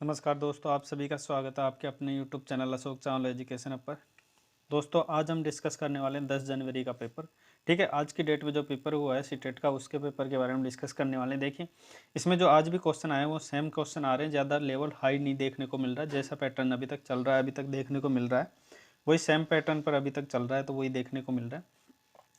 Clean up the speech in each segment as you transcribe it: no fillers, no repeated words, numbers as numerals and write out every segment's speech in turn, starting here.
नमस्कार दोस्तों, आप सभी का स्वागत है आपके अपने YouTube channel Ashok Chawla education पर। दोस्तों, आज हम डिस्कस करने वाले हैं 10 जनवरी का पेपर। ठीक है, आज की डेट में जो पेपर हुआ है सीटेट का, उसके पेपर के बारे में डिस्कस करने वाले हैं। देखिए, इसमें जो आज भी क्वेश्चन आए हैं वो सेम क्वेश्चन आ रहे हैं, ज़्यादा लेवल हाई नहीं देखने को मिल रहा है। जैसा पैटर्न अभी तक चल रहा है, अभी तक देखने को मिल रहा है, वही सेम पैटर्न पर अभी तक चल रहा है, तो वही देखने को मिल रहा है।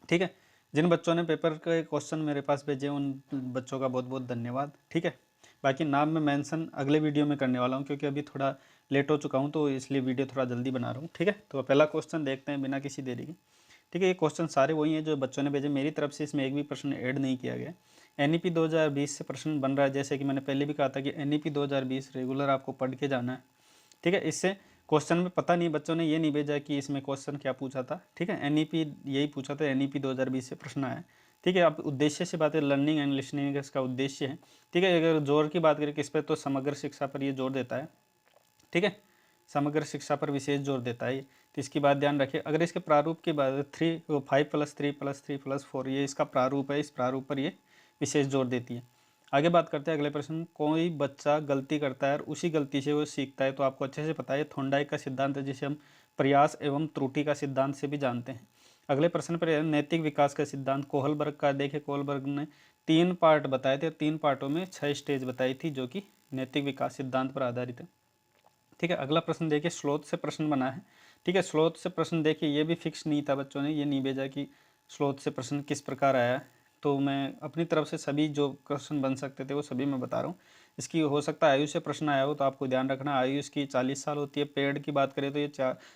ठीक है, जिन बच्चों ने पेपर के क्वेश्चन मेरे पास भेजे उन बच्चों का बहुत बहुत धन्यवाद। ठीक है, बाकी नाम मैं मेंशन अगले वीडियो में करने वाला हूँ, क्योंकि अभी थोड़ा लेट हो चुका हूँ, तो इसलिए वीडियो थोड़ा जल्दी बना रहा हूँ। ठीक है, तो पहला क्वेश्चन देखते हैं बिना किसी देरी के। ठीक है, ये क्वेश्चन सारे वही हैं जो बच्चों ने भेजे, मेरी तरफ से इसमें एक भी प्रश्न ऐड नहीं किया गया। NEP 2020 से प्रश्न बन रहा है, जैसे कि मैंने पहले भी कहा था कि NEP 2020 रेगुलर आपको पढ़ के जाना है। ठीक है, इससे क्वेश्चन में पता नहीं, बच्चों ने ये नहीं भेजा कि इसमें क्वेश्चन क्या पूछा था। ठीक है, NEP यही पूछा था, NEP 2020 से प्रश्न आया है। ठीक है, आप उद्देश्य से बात करें, लर्निंग एंड लिसनिंग इसका उद्देश्य है। ठीक है, अगर जोर की बात करें किस पर, तो समग्र शिक्षा पर ये जोर देता है। ठीक है, समग्र शिक्षा पर विशेष जोर देता है, तो इसकी बात ध्यान रखिए। अगर इसके प्रारूप की बात 5+3+3+4 ये इसका प्रारूप है, इस प्रारूप पर ये विशेष जोर देती है। आगे बात करते हैं अगले प्रश्न। कोई बच्चा गलती करता है और उसी गलती से वो सीखता है, तो आपको अच्छे से पता है थॉर्नडाइक का सिद्धांत है, जिसे हम प्रयास एवं त्रुटि का सिद्धांत से भी जानते हैं। अगले प्रश्न पर नैतिक विकास का सिद्धांत कोहलबर्ग का। देखिए, कोहलबर्ग ने 3 पार्ट बताए थे, 3 पार्टों में 6 स्टेज बताई थी, जो कि नैतिक विकास सिद्धांत पर आधारित है। ठीक है, अगला प्रश्न देखिए, स्लोथ से प्रश्न बना है। ठीक है, स्लोथ से प्रश्न देखिए, ये भी फिक्स नहीं था, बच्चों ने ये नहीं भेजा कि स्लोथ से प्रश्न किस प्रकार आया है, तो मैं अपनी तरफ से सभी जो क्वेश्चन बन सकते थे वो सभी मैं बता रहा हूँ। इसकी हो सकता है आयु से प्रश्न आया हो, तो आपको ध्यान रखना आयु इसकी 40 साल होती है। पेड़ की बात करें तो ये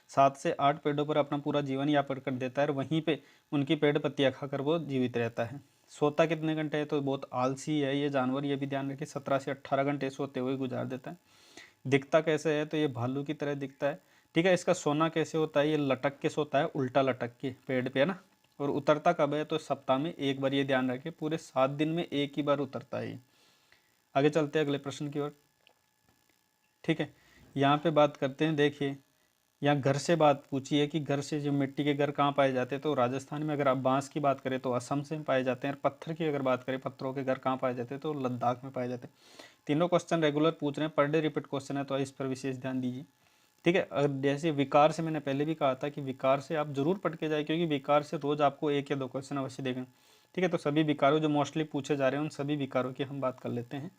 7 से 8 पेड़ों पर अपना पूरा जीवन यापन कर देता है, और वहीं पे उनकी पेड़ पत्तियाँ खाकर वो जीवित रहता है। सोता कितने घंटे है, तो बहुत आलसी है ये जानवर, ये भी ध्यान रखिए, 17 से 18 घंटे सोते हुए गुजार देता है। दिखता कैसे है, तो ये भालू की तरह दिखता है। ठीक है, इसका सोना कैसे होता है, ये लटक के सोता है, उल्टा लटक के पेड़ पे, है ना। और उतरता कब है, तो सप्ताह में एक बार, ये ध्यान रखें, पूरे 7 दिन में एक ही बार उतरता है ये। आगे चलते हैं अगले प्रश्न की ओर। ठीक है, यहाँ पे बात करते हैं। देखिए, यहाँ घर से बात पूछी है कि घर से जो मिट्टी के घर कहाँ पाए जाते हैं, तो राजस्थान में। अगर आप बांस की बात करें तो असम से पाए जाते हैं, और पत्थर की अगर बात करें, पत्थरों के घर कहाँ पाए जाते हैं, तो लद्दाख में पाए जाते हैं। तीनों क्वेश्चन रेगुलर पूछ रहे हैं, पर डे रिपीट क्वेश्चन है, तो इस पर विशेष ध्यान दीजिए। ठीक है, अगर जैसे विकार से, मैंने पहले भी कहा था कि विकार से आप जरूर पढ़ के जाए, क्योंकि विकार से रोज आपको 1 या 2 क्वेश्चन अवश्य देखें। ठीक है, तो सभी विकारों जो मोस्टली पूछे जा रहे हैं उन सभी विकारों की हम बात कर लेते हैं।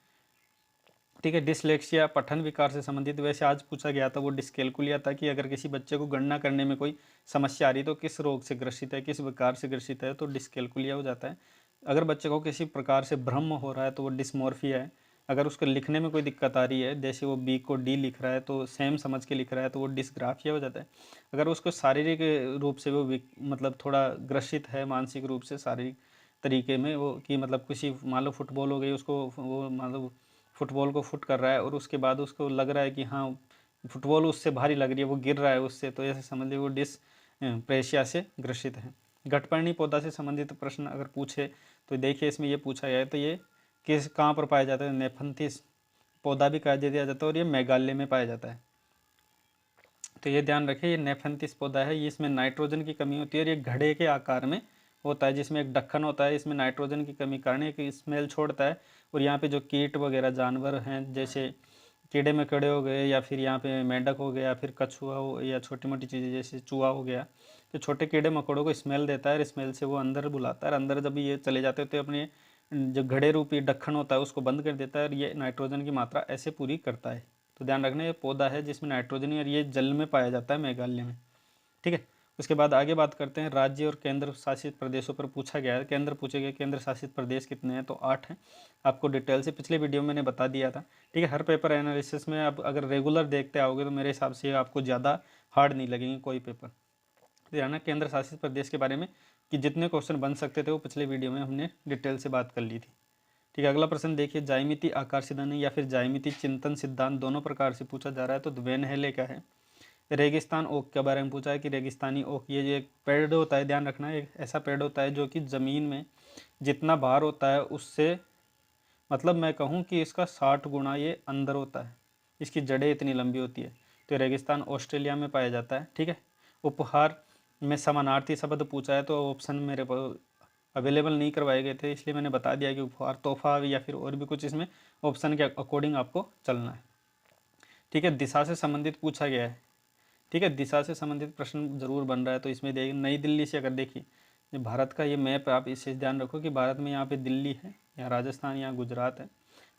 ठीक है, डिसलेक्सिया पठन विकार से संबंधित, वैसे आज पूछा गया था वो डिस्कैल्कुलिया था, कि अगर किसी बच्चे को गणना करने में कोई समस्या आ रही तो किस रोग से ग्रसित है, किस विकार से ग्रसित है, तो डिस्कैल्कुलिया हो जाता है। अगर बच्चे को किसी प्रकार से भ्रम हो रहा है तो वो डिस्मोर्फिया है। अगर उसको लिखने में कोई दिक्कत आ रही है, जैसे वो बी को डी लिख रहा है तो सेम समझ के लिख रहा है, तो वो डिस्ग्राफिया हो जाता है। अगर उसको शारीरिक रूप से वो मतलब थोड़ा ग्रसित है, मानसिक रूप से शारीरिक तरीके में, वो कि मतलब किसी, मान लो फुटबॉल हो गई, उसको वो मान लो फुटबॉल को फुट कर रहा है और उसके बाद उसको लग रहा है कि हाँ फुटबॉल उससे भारी लग रही है, वो गिर रहा है उससे, तो ऐसे समझ लीजिए वो प्रेशिया से ग्रसित है। घटपर्णी पौधा से संबंधित प्रश्न अगर पूछे तो देखिए, इसमें ये पूछा गया है, तो ये किस कहाँ पर पाया जाता है, नेफंथिस पौधा भी कह दिया जाता है, और ये मेघालय में पाया जाता है। तो ये ध्यान रखिए, ये नेफंथिस पौधा है, ये इसमें नाइट्रोजन की कमी होती है, और ये घड़े के आकार में होता है, जिसमें एक ढक्कन होता है, इसमें नाइट्रोजन की कमी कारण एक स्मेल छोड़ता है। और यहाँ पे जो कीट वगैरह जानवर हैं, जैसे कीड़े मकोड़े हो गए, या फिर यहाँ पे मेंढक हो गया, फिर कछुआ हो, या छोटी मोटी चीज़ें जैसे चूहा हो गया, तो छोटे कीड़े मकोड़ों को स्मेल देता है, और स्मेल से वो अंदर बुलाता है, और अंदर जब ये चले जाते हैं तो अपने जो घड़े रूपी ढक्कन होता है उसको बंद कर देता है, और ये नाइट्रोजन की मात्रा ऐसे पूरी करता है। तो ध्यान रखना, ये पौधा है जिसमें नाइट्रोजन है, और ये जल में पाया जाता है, मेघालय में। ठीक है, उसके बाद आगे बात करते हैं, राज्य और केंद्र शासित प्रदेशों पर पूछा गया है। केंद्र पूछे गए, केंद्र शासित प्रदेश कितने हैं, तो 8 हैं। आपको डिटेल से पिछले वीडियो में मैंने बता दिया था। ठीक है, हर पेपर एनालिसिस में आप अगर रेगुलर देखते आओगे तो मेरे हिसाब से आपको ज़्यादा हार्ड नहीं लगेंगे कोई पेपर। ध्यान है केंद्र शासित प्रदेश के बारे में, कि जितने क्वेश्चन बन सकते थे वो पिछले वीडियो में हमने डिटेल से बात कर ली थी। ठीक है, अगला प्रश्न देखिए, ज्यामिति आकार सिद्धांत या फिर ज्यामिति चिंतन सिद्धांत दोनों प्रकार से पूछा जा रहा है, तो वेन हेले क्या है। रेगिस्तान ओक के बारे में पूछा है कि रेगिस्तानी ओक, ये जो एक पेड़ होता है, ध्यान रखना, एक ऐसा पेड़ होता है जो कि ज़मीन में जितना भार होता है उससे, मतलब मैं कहूँ कि इसका 60 गुना ये अंदर होता है, इसकी जड़ें इतनी लंबी होती है। तो रेगिस्तान ऑस्ट्रेलिया में पाया जाता है। ठीक है, उपहार में समानार्थी शब्द पूछा है, तो ऑप्शन मेरे पास अवेलेबल नहीं करवाए गए थे, इसलिए मैंने बता दिया कि उपहार, तोहफा, या फिर और भी कुछ, इसमें ऑप्शन के अकॉर्डिंग आपको चलना है। ठीक है, दिशा से संबंधित पूछा गया है। ठीक है, दिशा से संबंधित प्रश्न जरूर बन रहा है। तो इसमें देखिए नई दिल्ली से अगर देखिए, ये भारत का ये मैप है, आप इसे ध्यान रखो कि भारत में यहाँ पे दिल्ली है, यहाँ राजस्थान, यहाँ गुजरात है।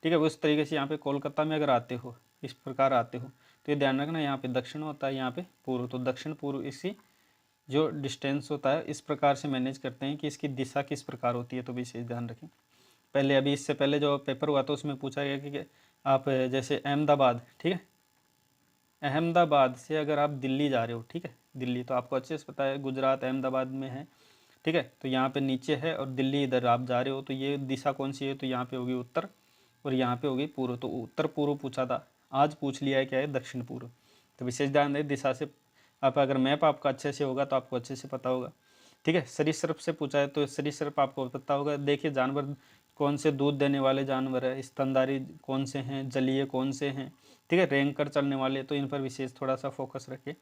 ठीक है, उस तरीके से यहाँ पे कोलकाता में अगर आते हो, इस प्रकार आते हो, तो ये ध्यान रखना यहाँ पे दक्षिण होता है, यहाँ पे पूर्व। तो दक्षिण पूर्व इसी जो डिस्टेंस होता है इस प्रकार से मैनेज करते हैं कि इसकी दिशा किस प्रकार होती है। तो भी इसे ध्यान रखें। पहले अभी इससे पहले जो पेपर हुआ था उसमें पूछा गया कि आप जैसे अहमदाबाद, ठीक है, अहमदाबाद से अगर आप दिल्ली जा रहे हो, ठीक है, दिल्ली तो आपको अच्छे से पता है गुजरात अहमदाबाद में है। ठीक है, तो यहाँ पे नीचे है और दिल्ली इधर आप जा रहे हो, तो ये दिशा कौन सी है, तो यहाँ पे होगी उत्तर और यहाँ पे होगी पूर्व। तो उत्तर पूर्व पूछा था, आज पूछ लिया है क्या है, दक्षिण पूर्व। तो विशेष ध्यान दें दिशा से। आप अगर मैप आपका अच्छे से होगा तो आपको अच्छे से पता होगा। ठीक है, सरीसृप से पूछा है तो सरीसृप आपको पता होगा। देखिए जानवर कौन से दूध देने वाले जानवर है, स्तनधारी कौन से हैं, जलीय कौन से हैं, ठीक है, रेंग कर चलने वाले, तो इन पर विशेष थोड़ा सा फोकस रखिए।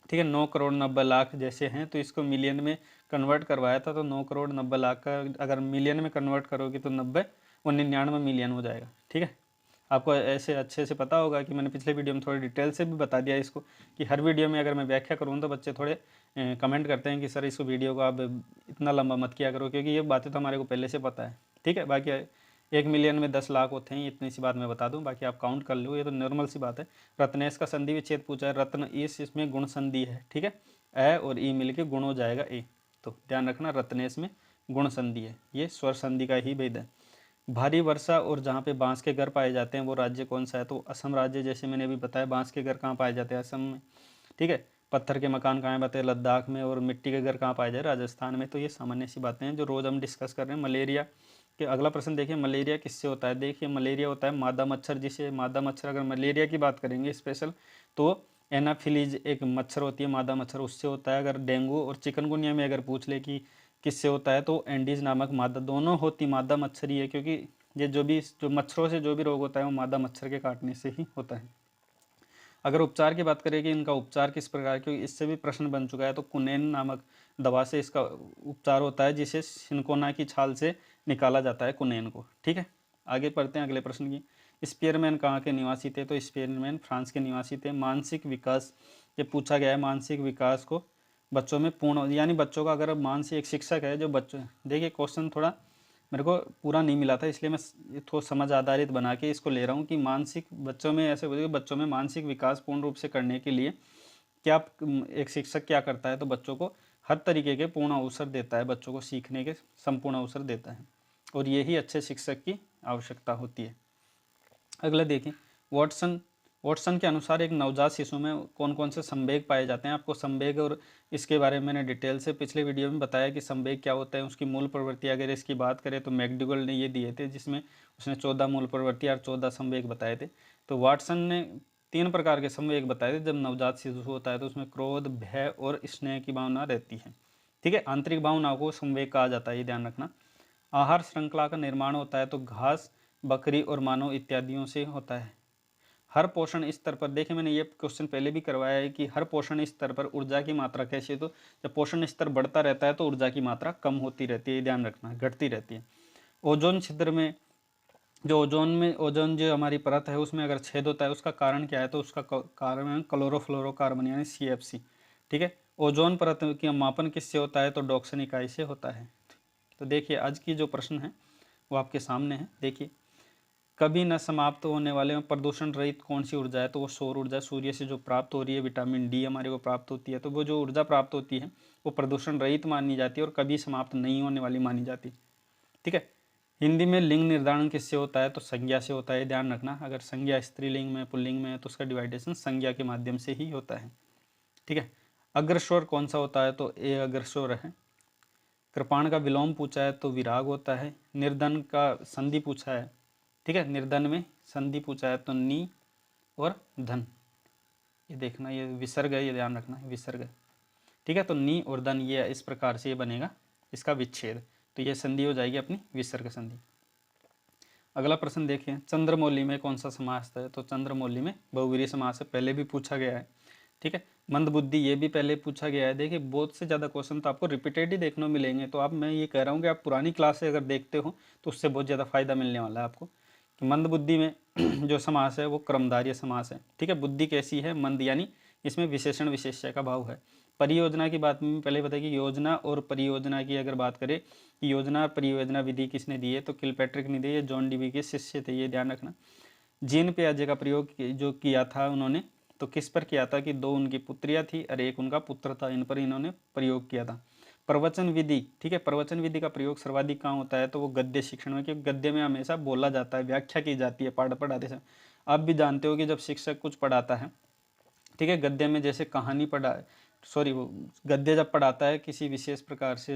ठीक है, 9 करोड़ 90 लाख जैसे हैं, तो इसको मिलियन में कन्वर्ट करवाया था, तो 9 करोड़ 90 लाख का अगर मिलियन में कन्वर्ट करोगे तो 90 और 99 मिलियन हो जाएगा। ठीक है, आपको ऐसे अच्छे से पता होगा कि मैंने पिछले वीडियो में थोड़ी डिटेल से भी बता दिया इसको, कि हर वीडियो में अगर मैं व्याख्या करूँ तो बच्चे थोड़े कमेंट करते हैं कि सर इस वीडियो को आप इतना लंबा मत किया करो, क्योंकि ये बातें तो हमारे को पहले से पता है। ठीक है, बाकी 1 मिलियन में 10 लाख होते हैं, इतनी सी बात मैं बता दूं, बाकी आप काउंट कर लो, ये तो नॉर्मल सी बात है। रत्नेश का संधि विच्छेद पूछा है, रत्न ईस, इसमें गुण संधि है। ठीक है, ए और ई मिल के गुण हो जाएगा ए, तो ध्यान रखना रत्नेश में गुण संधि है, ये स्वर संधि का ही भेद है। भारी वर्षा और जहाँ पे बांस के घर पाए जाते हैं वो राज्य कौन सा है, तो असम राज्य, जैसे मैंने अभी बताया बांस के घर कहाँ पाए जाते हैं, असम में। ठीक है, पत्थर के मकान कहाँ पाते हैं, लद्दाख में, और मिट्टी के घर कहाँ पाए जाए, राजस्थान में। तो ये सामान्य सी बातें हैं जो रोज़ हम डिस्कस कर रहे हैं। मलेरिया के अगला प्रश्न देखिए, मलेरिया किससे होता है। देखिए मलेरिया होता है मादा मच्छर, जिसे मादा मच्छर, अगर मलेरिया की बात करेंगे स्पेशल, तो एनाफिलीज एक मच्छर होती है मादा मच्छर, उससे होता है। अगर डेंगू और चिकनगुनिया में अगर पूछ ले कि किससे होता है, तो एंडीज नामक मादा, दोनों होती मादा मच्छर ही है, क्योंकि ये जो मच्छरों से जो भी रोग होता है वो मादा मच्छर के काटने से ही होता है। अगर उपचार की बात करें कि इनका उपचार किस प्रकार, क्योंकि इससे भी प्रश्न बन चुका है, तो कुनैन नामक दवा से इसका उपचार होता है, जिसे सिनकोना की छाल से निकाला जाता है कुनैन को। ठीक है, आगे पढ़ते हैं अगले प्रश्न की। स्पीयरमैन कहाँ के निवासी थे, तो स्पीयरमैन फ्रांस के निवासी थे। मानसिक विकास ये पूछा गया है, मानसिक विकास को बच्चों में पूर्ण, यानी बच्चों का अगर मानसिक, एक शिक्षक है जो बच्चों, देखिए क्वेश्चन थोड़ा मेरे को पूरा नहीं मिला था, इसलिए मैं थोड़ा समझ आधारित बना के इसको ले रहा हूँ कि मानसिक बच्चों में ऐसे बोलिए, बच्चों में मानसिक विकास पूर्ण रूप से करने के लिए क्या एक शिक्षक क्या करता है, तो बच्चों को हर तरीके के पूर्ण अवसर देता है, बच्चों को सीखने के संपूर्ण अवसर देता है, और यही अच्छे शिक्षक की आवश्यकता होती है। अगला देखिए, वॉटसन के अनुसार एक नवजात शिशु में कौन कौन से संवेग पाए जाते हैं। आपको संवेग और इसके बारे में मैंने डिटेल से पिछले वीडियो में बताया कि संवेग क्या होता है, उसकी मूल प्रवृत्ति। अगर इसकी बात करें तो मैकडुगल ने ये दिए थे, जिसमें उसने 14 मूल प्रवृत्ति और 14 संवेग बताए थे। तो वाटसन ने 3 प्रकार के संवेग बताए थे। जब नवजात शिशु होता है तो उसमें क्रोध, भय और स्नेह की भावना रहती है। ठीक है, आंतरिक भावनाओं को संवेग कहा जाता है, ये ध्यान रखना। आहार श्रृंखला का निर्माण होता है, तो घास, बकरी और मानव इत्यादियों से होता है। हर पोषण स्तर पर, देखिए मैंने ये क्वेश्चन पहले भी करवाया है कि हर पोषण स्तर पर ऊर्जा की मात्रा कैसे, तो जब पोषण स्तर बढ़ता रहता है तो ऊर्जा की मात्रा कम होती रहती है, ध्यान रखना, घटती रहती है। ओजोन छिद्र में जो ओजोन जो हमारी परत है उसमें अगर छेद होता है, उसका कारण क्या है, तो उसका कारण है क्लोरोफ्लोरोकार्बन यानी CFC। ठीक है, ओजोन परत का मापन किससे होता है, तो डॉक्सन इकाई से होता है। तो देखिए आज की जो प्रश्न है वो आपके सामने है। देखिए, कभी न समाप्त होने वाले में प्रदूषण रहित कौन सी ऊर्जा है, तो वो सौर ऊर्जा, सूर्य से जो प्राप्त हो रही है, विटामिन डी हमारे को प्राप्त होती है, तो वो जो ऊर्जा प्राप्त होती है वो प्रदूषण रहित मानी जाती है और कभी समाप्त नहीं होने वाली मानी जाती। ठीक है, हिंदी में लिंग निर्धारण किससे होता है, तो संज्ञा से होता है, ध्यान रखना। अगर संज्ञा स्त्रीलिंग में, पुल्लिंग में है तो उसका डिवाइडेशन संज्ञा के माध्यम से ही होता है। ठीक है, अग्रस्वर कौन सा होता है, तो ए अग्रस्वर है। कृपाण का विलोम पूछा है तो विराग होता है। निर्धन का संधि पूछा है, ठीक है, निर्धन में संधि पूछा है तो नी और धन, ये देखना, ये विसर्ग है, ये ध्यान रखना, विसर्ग है। ठीक है, तो नी और धन, ये इस प्रकार से ये बनेगा इसका विच्छेद, तो ये संधि हो जाएगी अपनी विसर्ग संधि। अगला प्रश्न देखिए, चंद्रमौली में कौन सा समास है, तो चंद्रमौली में बहुवीर्य समास है, पहले भी पूछा गया है। ठीक है, मंदबुद्धि ये भी पहले पूछा गया है। देखिए बहुत से ज़्यादा क्वेश्चन तो आपको रिपीटेड ही देखने को मिलेंगे, तो आप, मैं ये कह रहा हूँ कि आप पुरानी क्लास से अगर देखते हो तो उससे बहुत ज़्यादा फायदा मिलने वाला है आपको। कि मंदबुद्धि में जो समास है वो क्रमधारय समास है। ठीक है, बुद्धि कैसी है, मंद, यानी इसमें विशेषण विशेष्य का भाव है। परियोजना की बात में पहले बताया कि योजना और परियोजना की अगर बात करें, योजना और परियोजना विधि किसने दी है, तो किलपैट्रिक ने दी है, जॉन डीवी के शिष्य थे, ये ध्यान रखना। जीन पियाजे का प्रयोग जो किया था उन्होंने, तो किस पर किया था कि 2 उनकी पुत्रियां थी और 1 उनका पुत्र था, इन पर इन्होंने प्रयोग किया था। प्रवचन विधि, ठीक है, प्रवचन विधि का प्रयोग सर्वाधिक कहाँ होता है, तो वो गद्य शिक्षण में, क्योंकि गद्य में हमेशा बोला जाता है, व्याख्या की जाती है पाठ पढ़ाते समय। आप भी जानते हो कि जब शिक्षक कुछ पढ़ाता है, ठीक है, गद्य में जैसे कहानी सॉरी वो गद्य जब पढ़ाता है किसी विशेष प्रकार से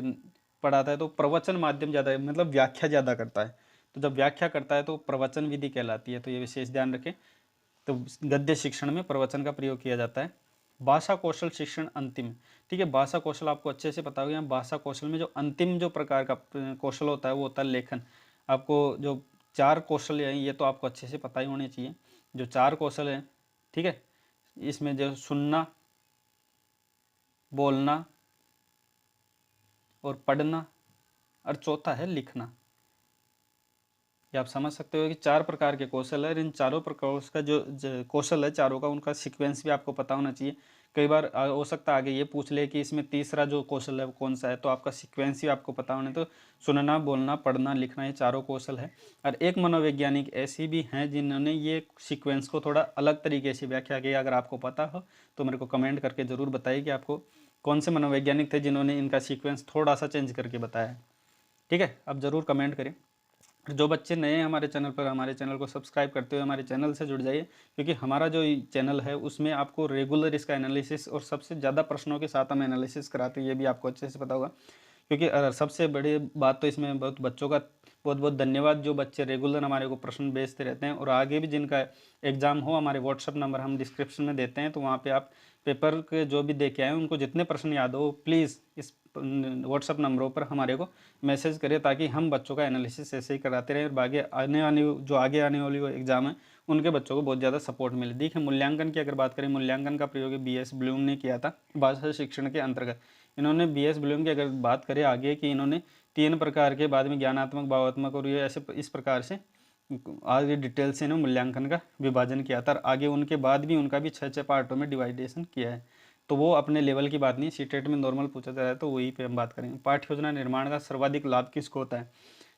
पढ़ाता है तो प्रवचन माध्यम ज़्यादा है, मतलब व्याख्या ज़्यादा करता है। तो जब व्याख्या करता है तो प्रवचन विधि कहलाती है, तो ये विशेष ध्यान रखें। तो गद्य शिक्षण में प्रवचन का प्रयोग किया जाता है। भाषा कौशल शिक्षण अंतिम, ठीक है, भाषा कौशल आपको अच्छे से पता होगा। यहाँ भाषा कौशल में जो अंतिम जो प्रकार का कौशल होता है वो होता है लेखन। आपको जो 4 कौशल हैं ये तो आपको अच्छे से पता ही होने चाहिए। जो 4 कौशल हैं, ठीक है, इसमें जो सुनना, बोलना और पढ़ना, और चौथा है लिखना। ये आप समझ सकते हो कि 4 प्रकार के कौशल है। इन चारों प्रकार का जो कौशल है चारों का, उनका सीक्वेंस भी आपको पता होना चाहिए। कई बार हो सकता है आगे ये पूछ ले कि इसमें तीसरा जो कौशल है वो कौन सा है, तो आपका सीक्वेंस ही आपको पता होने। तो सुनना, बोलना, पढ़ना, लिखना, ये चारों कौशल है। और एक मनोवैज्ञानिक ऐसी भी हैं जिन्होंने ये सीक्वेंस को थोड़ा अलग तरीके से व्याख्या की। अगर आपको पता हो तो मेरे को कमेंट करके ज़रूर बताइए कि आपको कौन से मनोवैज्ञानिक थे जिन्होंने इनका सीक्वेंस थोड़ा सा चेंज करके बताया है। ठीक है, आप ज़रूर कमेंट करें। जो बच्चे नए हैं हमारे चैनल पर, हमारे चैनल को सब्सक्राइब करते हुए हमारे चैनल से जुड़ जाइए, क्योंकि हमारा जो चैनल है उसमें आपको रेगुलर इसका एनालिसिस और सबसे ज़्यादा प्रश्नों के साथ हम एनालिसिस कराते हैं, ये भी आपको अच्छे से पता होगा। क्योंकि सबसे बड़ी बात तो इसमें बहुत बच्चों का बहुत बहुत धन्यवाद, जो बच्चे रेगुलर हमारे को प्रश्न भेजते रहते हैं। और आगे भी जिनका एग्ज़ाम हो, हमारे व्हाट्सअप नंबर हम डिस्क्रिप्शन में देते हैं, तो वहाँ पे आप पेपर के जो भी दे के आए उनको जितने प्रश्न याद हो प्लीज़ इस व्हाट्सअप नंबरों पर हमारे को मैसेज करें, ताकि हम बच्चों का एनालिसिस ऐसे ही कराते रहें और आगे आने वाली एग्ज़ाम है उनके बच्चों को बहुत ज़्यादा सपोर्ट मिले। देखिए, मूल्यांकन की अगर बात करें, मूल्यांकन का प्रयोग BS ब्लूम ने किया था भाषा शिक्षण के अंतर्गत। इन्होंने BS ब्लूम की अगर बात करें आगे कि इन्होंने 3 प्रकार के, बाद में ज्ञानात्मक, भावात्मक और ये ऐसे इस प्रकार से आगे डिटेल से इन्होंने मूल्यांकन का विभाजन किया था। और आगे उनके बाद भी उनका भी 6 पार्टों में डिवाइडेशन किया है। तो वो अपने लेवल की बात नहीं, सीटेट में नॉर्मल पूछा जा रहा है तो वही पे हम बात करेंगे। पाठ्य योजना निर्माण का सर्वाधिक लाभ किसको होता है?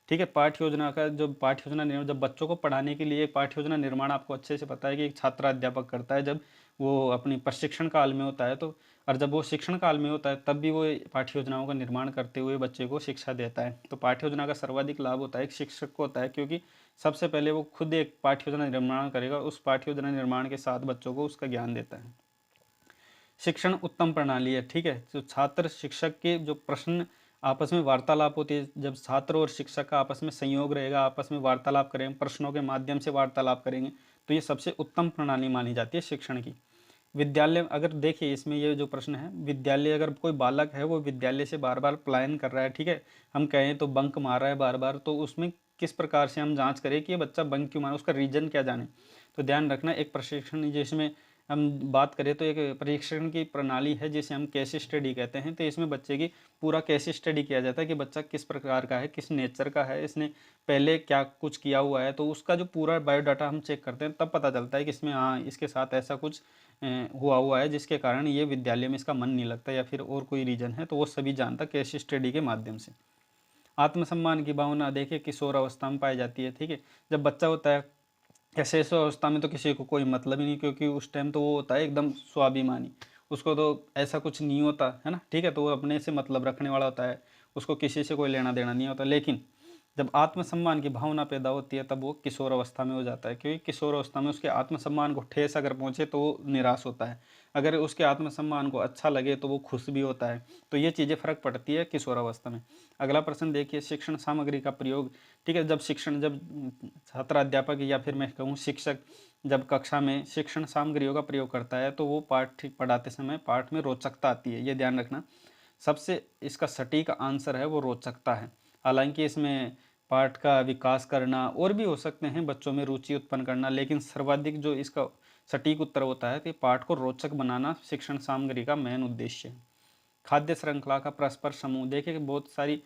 ठीक है, पाठ्य योजना का जो पाठ्य योजना निर्माण, जब बच्चों को पढ़ाने के लिए पाठ्य योजना निर्माण आपको अच्छे से पता है कि एक छात्र अध्यापक करता है जब वो अपनी प्रशिक्षण काल में होता है, तो और जब वो शिक्षण काल में होता है तब भी वो पाठ्य योजनाओं का निर्माण करते हुए बच्चे को शिक्षा देता है। तो पाठ्य योजना का सर्वाधिक लाभ होता है एक शिक्षक को होता है, क्योंकि सबसे पहले वो खुद एक पाठ्य योजना निर्माण करेगा, उस पाठ्य योजना निर्माण के साथ बच्चों को उसका ज्ञान देता है। शिक्षण उत्तम प्रणाली है, ठीक है, जो छात्र शिक्षक के जो प्रश्न आपस में वार्तालाप होती है, जब छात्र और शिक्षक का आपस में संयोग रहेगा, आपस में वार्तालाप करेंगे, प्रश्नों के माध्यम से वार्तालाप करेंगे, तो ये सबसे उत्तम प्रणाली मानी जाती है शिक्षण की। विद्यालय, अगर देखिए इसमें ये जो प्रश्न है, विद्यालय, अगर कोई बालक है वो विद्यालय से बार बार पलायन कर रहा है, ठीक है, हम कहें तो बंक मार रहा है बार बार, तो उसमें किस प्रकार से हम जांच करें कि ये बच्चा बंक क्यों मारा, उसका रीजन क्या जाने। तो ध्यान रखना, एक प्रशिक्षण जिसमें हम बात करें तो एक परीक्षण की प्रणाली है जिसे हम केस स्टडी कहते हैं। तो इसमें बच्चे की पूरा केस स्टडी किया जाता है कि बच्चा किस प्रकार का है, किस नेचर का है, इसने पहले क्या कुछ किया हुआ है, तो उसका जो पूरा बायोडाटा हम चेक करते हैं, तब पता चलता है कि इसमें हाँ इसके साथ ऐसा कुछ हुआ है जिसके कारण ये विद्यालय में इसका मन नहीं लगता, या फिर और कोई रीज़न है, तो वो सभी जानता केस स्टडी के माध्यम से। आत्मसम्मान की भावना देखिए किशोर अवस्था में पाई जाती है, ठीक है, जब बच्चा होता है ऐसे ऐसे अवस्था में तो किसी को कोई मतलब ही नहीं, क्योंकि उस टाइम तो वो होता है एकदम स्वाभिमानी, उसको तो ऐसा कुछ नहीं होता है ना, ठीक है, तो वो अपने से मतलब रखने वाला होता है, उसको किसी से कोई लेना देना नहीं होता। लेकिन जब आत्मसम्मान की भावना पैदा होती है तब वो किशोर अवस्था में हो जाता है, क्योंकि किशोर अवस्था में उसके आत्मसम्मान को ठेस अगर पहुंचे तो वो निराश होता है, अगर उसके आत्मसम्मान को अच्छा लगे तो वो खुश भी होता है। तो ये चीज़ें फ़र्क पड़ती है किशोर अवस्था में। अगला प्रश्न देखिए, शिक्षण सामग्री का प्रयोग, ठीक है, जब छात्र अध्यापक या फिर मैं कहूँ शिक्षक जब कक्षा में शिक्षण सामग्रियों का प्रयोग करता है तो वो पाठ पढ़ाते समय पाठ में रोचकता आती है, ये ध्यान रखना। सबसे इसका सटीक आंसर है वो रोचकता है। हालांकि इसमें पाठ का विकास करना और भी हो सकते हैं, बच्चों में रुचि उत्पन्न करना, लेकिन सर्वाधिक जो इसका सटीक उत्तर होता है कि पाठ को रोचक बनाना शिक्षण सामग्री का मेन उद्देश्य है। खाद्य श्रृंखला का परस्पर समूह, देखिए कि बहुत सारी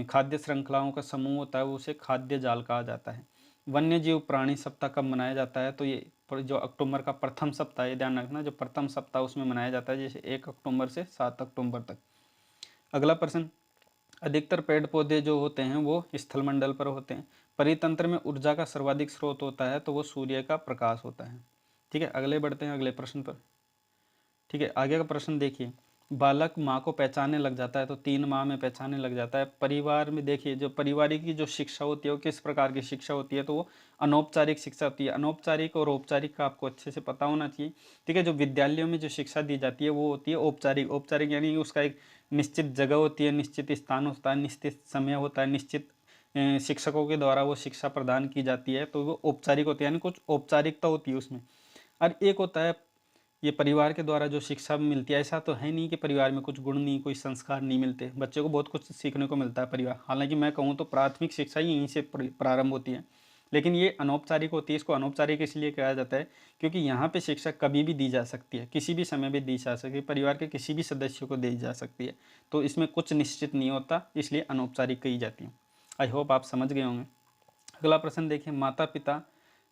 खाद्य श्रृंखलाओं का समूह होता है, उसे खाद्य जाल कहा जाता है। वन्य जीव प्राणी सप्ताह कब मनाया जाता है? तो ये जो अक्टूबर का प्रथम सप्ताह, ये ध्यान रखना, जो प्रथम सप्ताह उसमें मनाया जाता है, जैसे 1 अक्टूबर से 7 अक्टूबर तक। अगला प्रश्न, अधिकतर पेड़ पौधे जो होते हैं वो स्थलमंडल पर होते हैं। परितंत्र में ऊर्जा का सर्वाधिक स्रोत होता है तो वो सूर्य का प्रकाश होता है। ठीक है, अगले बढ़ते हैं अगले प्रश्न पर। ठीक है, आगे का प्रश्न देखिए, बालक माँ को पहचानने लग जाता है तो 3 माह में पहचानने लग जाता है। परिवार में देखिए, जो पारिवारिक की जो शिक्षा होती है वो किस प्रकार की शिक्षा होती है? तो वो अनौपचारिक शिक्षा होती है। अनौपचारिक और औपचारिक का आपको अच्छे से पता होना चाहिए। ठीक है, जो विद्यालयों में जो शिक्षा दी जाती है वो होती है औपचारिक। औपचारिक यानी उसका एक निश्चित जगह होती है, निश्चित स्थान होता है, निश्चित समय होता है, निश्चित शिक्षकों के द्वारा वो शिक्षा प्रदान की जाती है, तो वो औपचारिक होती है, यानी कुछ औपचारिकता होती है उसमें। और एक होता है ये परिवार के द्वारा जो शिक्षा मिलती है। ऐसा तो है नहीं कि परिवार में कुछ गुण नहीं, कोई संस्कार नहीं मिलते, बच्चे को बहुत कुछ सीखने को मिलता है परिवार। हालांकि मैं कहूँ तो प्राथमिक शिक्षा ही यहीं से प्रारंभ होती है, लेकिन ये अनौपचारिक होती है। इसको अनौपचारिक इसलिए कहा जाता है क्योंकि यहाँ पे शिक्षा कभी भी दी जा सकती है, किसी भी समय भी दी जा सकती है, परिवार के किसी भी सदस्य को दी जा सकती है। तो इसमें कुछ निश्चित नहीं होता, इसलिए अनौपचारिक कही जाती है। आई होप आप समझ गए होंगे। अगला प्रश्न देखिए, माता पिता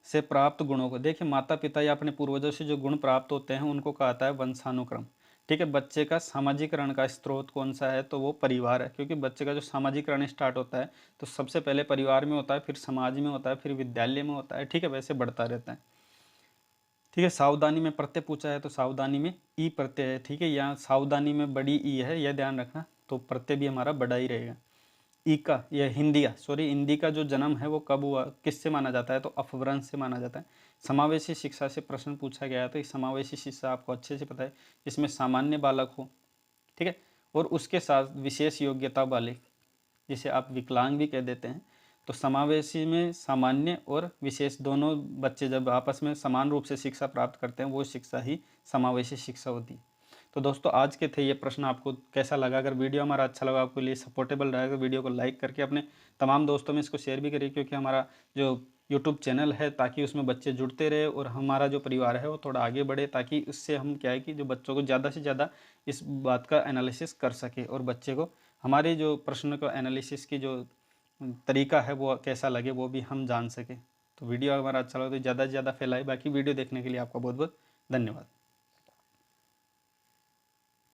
से प्राप्त गुणों को। देखिए, माता पिता या अपने पूर्वजों से जो गुण प्राप्त होते हैं उनको कहता है वंशानुक्रम। ठीक है, बच्चे का सामाजिकरण का स्रोत कौन सा है? तो वो परिवार है, क्योंकि बच्चे का जो सामाजिकरण स्टार्ट होता है तो सबसे पहले परिवार में होता है, फिर समाज में होता है, फिर विद्यालय में होता है। ठीक है, वैसे बढ़ता रहता है। ठीक है, सावधानी में प्रत्यय पूछा है तो सावधानी में ई प्रत्यय है। ठीक है, यहाँ सावधानी में बड़ी ई है, यह ध्यान रखना, तो प्रत्यय भी हमारा बड़ा ही रहेगा। ईका या हिंदिया सॉरी हिंदी का जो जन्म है वो कब हुआ, किससे माना जाता है? तो अपभ्रंश से माना जाता है। समावेशी शिक्षा से प्रश्न पूछा गया है, तो समावेशी शिक्षा आपको अच्छे से पता है, इसमें सामान्य बालक हो, ठीक है, और उसके साथ विशेष योग्यता वाले, जिसे आप विकलांग भी कह देते हैं। तो समावेशी में सामान्य और विशेष दोनों बच्चे जब आपस में समान रूप से शिक्षा प्राप्त करते हैं वो शिक्षा ही समावेशी शिक्षा होती है। तो दोस्तों, आज के थे ये प्रश्न। आपको कैसा लगा? अगर वीडियो हमारा अच्छा लगा, आपके लिए सपोर्टेबल रहा, तो वीडियो को लाइक करके अपने तमाम दोस्तों में इसको शेयर भी करिए, क्योंकि हमारा जो यूट्यूब चैनल है ताकि उसमें बच्चे जुड़ते रहे और हमारा जो परिवार है वो थोड़ा आगे बढ़े, ताकि उससे हम क्या है कि जो बच्चों को ज़्यादा से ज़्यादा इस बात का एनालिसिस कर सके और बच्चे को हमारे जो प्रश्न को एनालिसिस की जो तरीका है वो कैसा लगे वो भी हम जान सकें। तो वीडियो हमारा अच्छा लगे तो ज़्यादा से ज़्यादा फैलाए। बाकी वीडियो देखने के लिए आपका बहुत बहुत धन्यवाद।